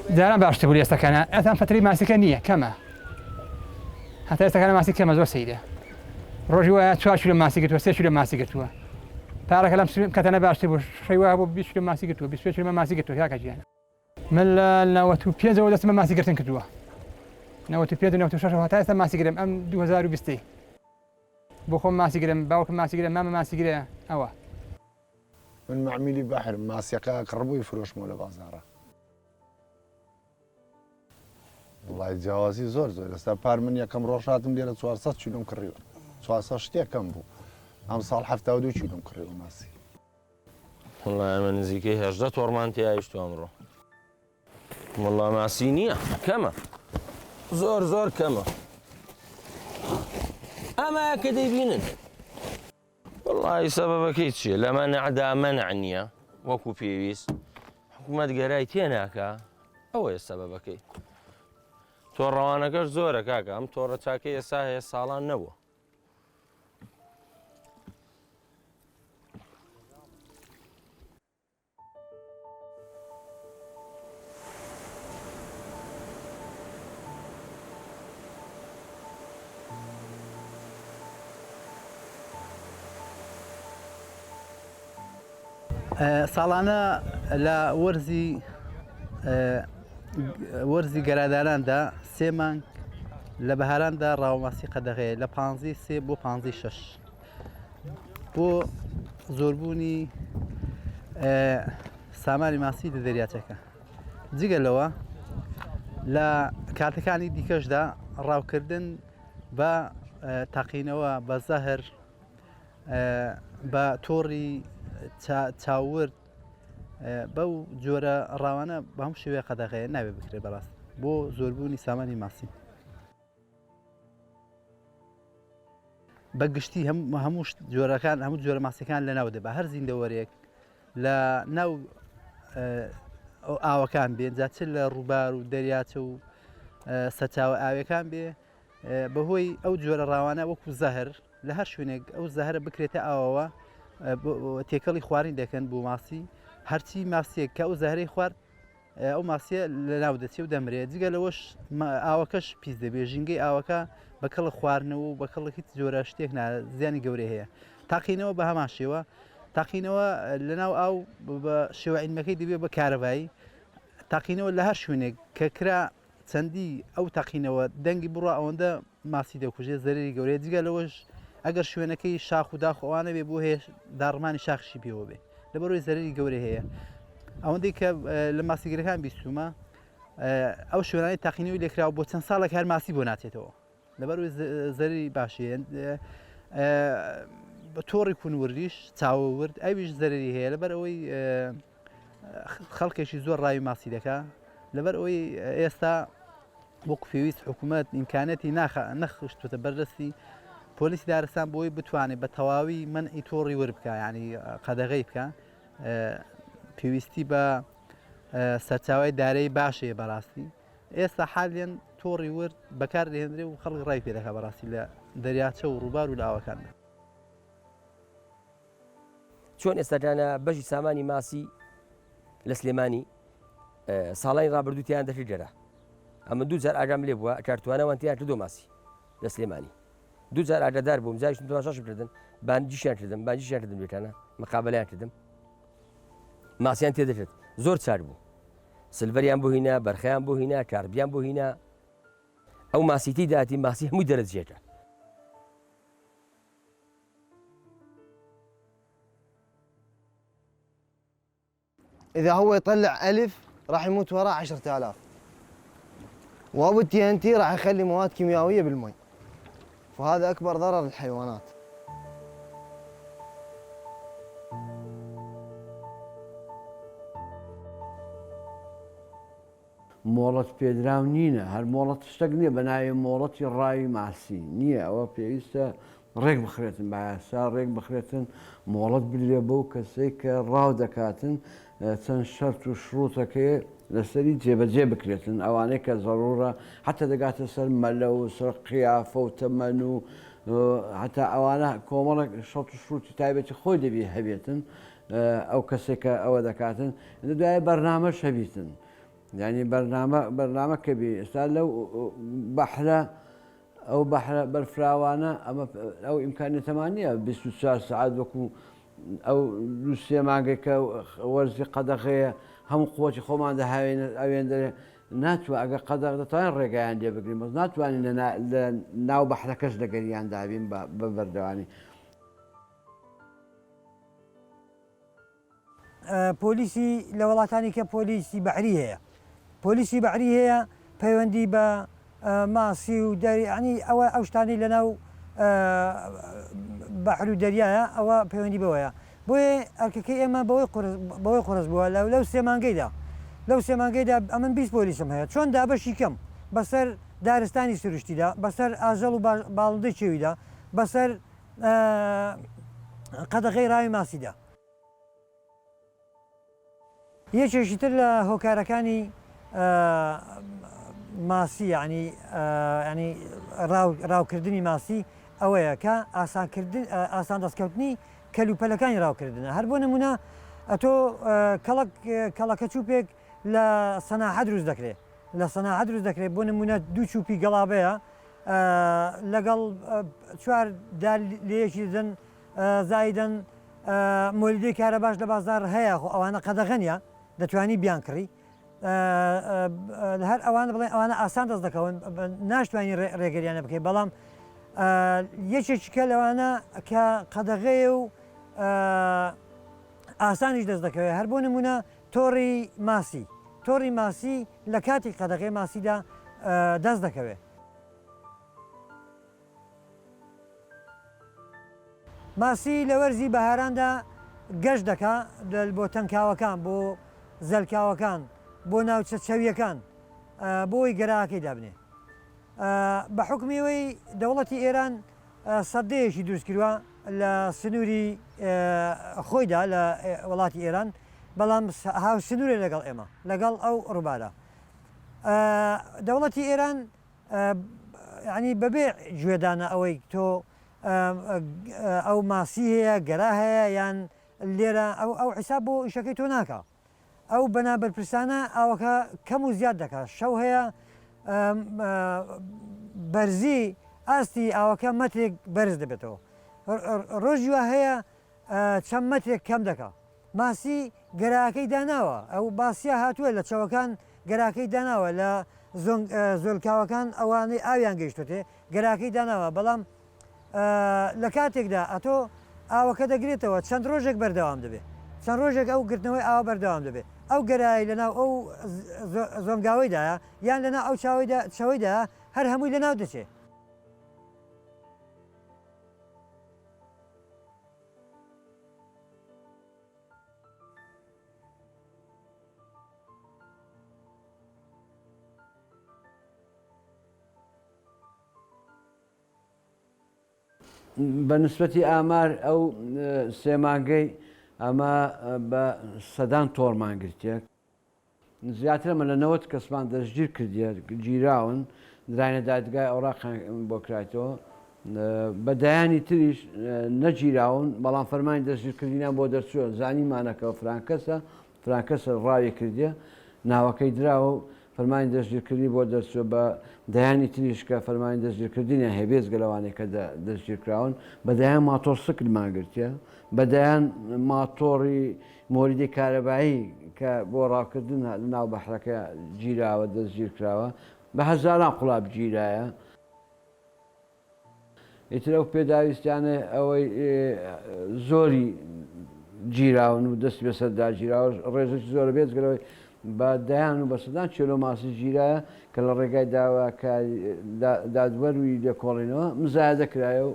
دارم باشتر بولی استکانه اتم فتری ماسیک نیه کمه حتی استکانه ماسیک کم زور سیده روزی و 4 کیلو ماسیک تو 3 کیلو ماسیک تو پاره کلام کتنه باشتر بوش شوی و 20 کیلو ماسیک تو 20 کیلو ماسیک تو یا کجیان من نوتو پیاز ولا اسم ماسیک تن کدوه نوتو پیاز نوتو شش حتی اسم ماسیک ام 2020 بخون ماسیک باوك ماسیک ماما ماسیک اوا من معميلي بحر ماسيقا قربوا يفروش مولا بازاره والله جوازي زور استا بار من يكم روشاتم ديال 400 كيلو كريو 400 شتي كم بو ام صالح 72 كيلو كريو ماسي والله انا نزيكي هجده تورمانتي عايشتو عمرو والله ماسينيه كما زور كما اما كده يبينن والله سببك هيك لما نعدا منعنيا وكو بيويس حكومة قرايتي هناك هو السببك تۆ ڕەوانەکەش زۆرە کاکە ئەم تۆڕە چاکە ئێستا هەیە ساڵان نەبووە ساڵانە لە وەرزی گەراداراندا 3 مانگ لە بەهاراندا ڕاوماسی قەدەغەیە لە 53 بۆ 56 بۆ زۆربوونی سامانی ماسی لە دەریاچەکە جگە لەوە لە کاتەکانی دیکەشدا ڕاوکردن بە تاقینەوە بە زەهر بە تۆڕی چاورد بەو جۆرە ڕاوانە بە هەموو شێوەیە قەدەغەیە ناوێ بکرێت بەڕاست بۆ زۆربوونی سامانی ماسی بەگشتی هەموو جۆرەکان هەموو جۆرە ماسیەکان لە ناو دەبا هەر زیندەوەرێک لە ناو ئاوەکان بێ جا چ لە ڕووبار و دەریاچە و سەرچاوە ئاوەکان بێ بەهۆی ئەو جۆرە ڕاوانە وەکو زەهر لە هەر شوێنێک ئەو زەهرە بکرێتە ئاوەوە تێکەڵی خواردن دەکەن بۆ ماسی هەرچی ماسیەک کە ئەو زەهرەی خوارد ئەو ماسیە لە ناو دەچێت و دەمرێت جگە لەوەش ئاوەکەش پیس دەبێ ژینگەی ئاوەکە بەکەڵ خواردنەوە و بەکەڵ هیچ جۆرە شتێک زیانی گەورەی هەیە تاقینەوە بە هەمان شێوە تاقینەوە لەناو ئاو بە شێوە عینمەکەی دەبێت بە کارەبایی تاقینەوە لە هەر شوێنێک کە کرا چەندی ئەو تاقینەوە دەنگی بڕە ئەوەندە ماسی دەکوژێت زەرری گەورەیە جگە لەوەش ئەگەر شوێنەکەی شاخ و داخ ئەوانە بێ بۆ هەیە داڕمانی شاخشی پێوە بێ لەبەرەوەی زەرری گەورەی هەیە ئەوەندەی کە لە ماسیگرەکان بیستومە ئەو شوێنانی تاقینەوەی لێکراوە بۆ چەند ساڵێک هەر ماسی بۆ ناچێتەوە لەبەرەوەی زەرری باشەیە بە تۆڕی کوونوردیش چاوەورد ئەویش زەرری هەیە لەبەر ئەوەی خەڵکێکی زۆر ڕاوی ماسی دەکا لەبەر ئەوەی ئێستا وەکو پێویست حکوومەت ئیمکانەتی نەخشتوتە بەردەستی پۆلیسی دارستان بۆی بتوانێت بە تەواوی منعی تۆڕی وەربکە ینی قەدەغەی بکە پێویستی بە سەرچاوی دارایی باشەیە بەڕاستی ئێستا حالیان تۆڕی ورد بەکار دێنرێ و خەڵک ڕای پێ دەکات بەڕاستی لە دەریاچە و ڕووبار و لە ئاوەکاندا چۆن ئێستاانە بەشی سامانی ماسی لە سلێمانی ساڵانی ڕابردووتیان دەژێرە ئەمە 2000 ئاژام لێ بووە کارتوانەوەنتیان کردو ماسی لە سلێمانی 2000 ئاگادار بووم زایشم تەماشاش کردن بانجیشیان کردم بێتانە مەقابەلیان کردم ماسییان تێدەچێت زۆر چار بوو سلڤەریان بۆ هینە بەرخەیان بۆ هینە کاربیان بۆ هینە ئەو ماسیتی داتی ماسی هەمووی دەرەجێتە إذا هو يطلع ألف راح يموت وراه 10,000 وأبو TNT راح يخلي مواد كيميائية بالمي فهذا أكبر ضرر للحيوانات مۆڵەت پێدراو نینە هەر مۆڵەت شتێک نییە بە ناوی مۆڵەتی ڕاوی ماسی نییە ئەوە پێویستە ڕێک بخرێتن بە یاسا ڕێک بخرێتن مۆڵەت بلێ بەو کەسەی کە ڕاو دەکاتن چەند شەرت و شڕوتەکەی لەسەری جێبەجێ بکرێتن ئەوانەی کە زەڕورە حتا دەگاتە سەر مەلە و سەر قیافە و تەمەن و هەتا ئەوانە کۆمەڵێک شەڵت و شروتی تایبەتی خۆی دەبی هەبێتن ئەو کەسێک کە ئەوە دەکاتن دوایە بەرنامەش هەبیتن يعني برنامج كبير استاذ لو بحرة أو بحر برفراوانة أما أو إمكانية 8 24 ساعات وكو أو روسيا معك ورزي قدغية هم قوتي خوما عند هاوين ناتوا أجا قدغ طاين رجع عندي بقري بس ناتوا أن ناو بحر كش دقري عند هاوين ببردواني پۆلیسی لە وڵاتانی کە پۆلیسی بەحری هەیە پۆلیسی بەحری هەیە پەیوەندی بە ماسی و دەریانی ئەوە ئەو شتانی لەناو بەحر و دەریایە ئەوە پەیوەندی بەوەیە بۆیە ئەرکەکەی ئێمە بەوەی قڕز بووە لەو لەو سێمانگەیدا ئەمن 20 پۆلیسم هەیە چۆن دابەشی کەم بەسەر دارستانی سروشتیدا بەسەر ئاژەڵ و باڵندەی چێویدا بەسەر قەدەغەی ڕاوی ماسیدا یەکێکی تر لە هۆکارەکانی ماسی ینی ڕاوکردنی ماسی ئەوەیە کە ئاسان دەستکەوتنی کەلوپەلەکانی ڕاوکردنە هەر بۆ نمونە ئەتۆ کەڵەکە چوپێک لە سەناحەت دروست دەکرێت لە سەناحەت دروست دەکرێت بۆ نمونە دوو چوپی گەڵابەیە لەگەڵ چوار لەیەکی دەدەن زایدەن مۆلیدەی کارە باش لە بازار هەیە خۆ ئەوانە قەدەغەنیە دەتوانی بیان کڕی هەر ئەوانە بڵێن ئەوانە ئاسان دەست دەکەون ناشتوانی ڕێگەریانە بکەیت بەڵام یەکێکی کە لەوانە کە قەدەغەیە و ئاسانیش دەست دەکەوێت هەر بۆ نمونە تۆڕی ماسی لە کاتی قەدەغەی ماسیدا دەست دەکەوێت ماسی لە وەرزی بەهاراندا گەشت دەکا بۆ تەنکاوەکان بۆ زەلکاوەکان بۆ ناوچە چەویەکان بۆی گەراکەی دابنێ بە حکمیەوەی دەوڵەتی ئێران سەدەیەکی دروست کردووە لە سنووری خۆیدا لە وڵاتی ئێران بەڵام هاو سنوورێ لەگەڵ ئێمە لەگەڵ ئەو ڕووبارە دەوڵەتی ئێران ینی بەبێ گوێدانە ئەوەی تۆ ئەو ماسی هەیە گەرا هەیە یان لێرە ئەو حیساب بۆ ئیشەکەی تۆ ناکە ئەو بەنابەرپرسانە ئەوەکە کەم و زیاد دەکات شەو هەیە بەرزی ئاستی ئاوەکە مەترێک بەرز دەبێتەوە ڕۆژی وە هەیە چەند مەترێک کەم دەکات ماسی گەراکەی داناوە ئەو باسیە هاتووە لە چەوەکان گەراکەی داناوە لە زۆلکاوەکان ئەوانەی ئاویان گەیشتوتێ گەراکەی داناوە بەڵام لە کاتێکدا ئەتۆ ئاوەکە دەگرێتەوە چەند ڕۆژێک بەردەوام دەبێت چەند ڕۆژێک ئەو گرتنەوەی ئاوا بەردەوام دەبێت ئەو گەرایی لەناو ئەو زۆنگاوەیدایە یان لەناو ئەو چاوەیدایە هەر هەمووی لەناو دەچێت بەنسبەتی ئامار ئەو سێمانگەی ئەمە بە سەدان تۆڕمان گرتێک زیاتر ئەمە لە 90 کەسمان دەستگیر کردیە گیراون درایە دادگای ئەوراق بۆ کرایەوە بەدایانی تریش نەگیراون بەڵام فەرمانی دەستگیرکردینیان بۆ دەرچووە زانیمانەکە فرانکەسە ڕاوی کردیە ناوەکەی دراوە و فەرمانی دەستگیرکردنی بۆ دەرچووە بە دەیانی تریش کە فەرمانی دەستگیرکردنیان هێبێز گەلەوانەی کە دەستگیرکراون بەدایان ماتۆر سکلمان گرتیە بەدایان ماتۆڕی مۆریدی کارەبایی کە بۆ ڕاوکردن ناو بەحرەکە گیراوە دەستگیرکراوە بە هەزاران قوڵاب گیرایە ئیتر ئەو پێداویستیانە ئەوەی زۆری گیراون و دەستی بەسەردا گیراوە ڕێزێکی زۆرە بێزگەلەوەی بە دەیان و بە سەدان چێلۆ ماسی گیرایە کە لە ڕێگای دادوەروی لێکۆڵینەوە مزایە دەکرایە و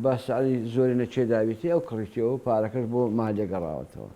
بە سعی زۆری نەچێداویێتی ئەو کڕیتیەوە پارەکەش بۆ مالێ گەڕاوەتەوە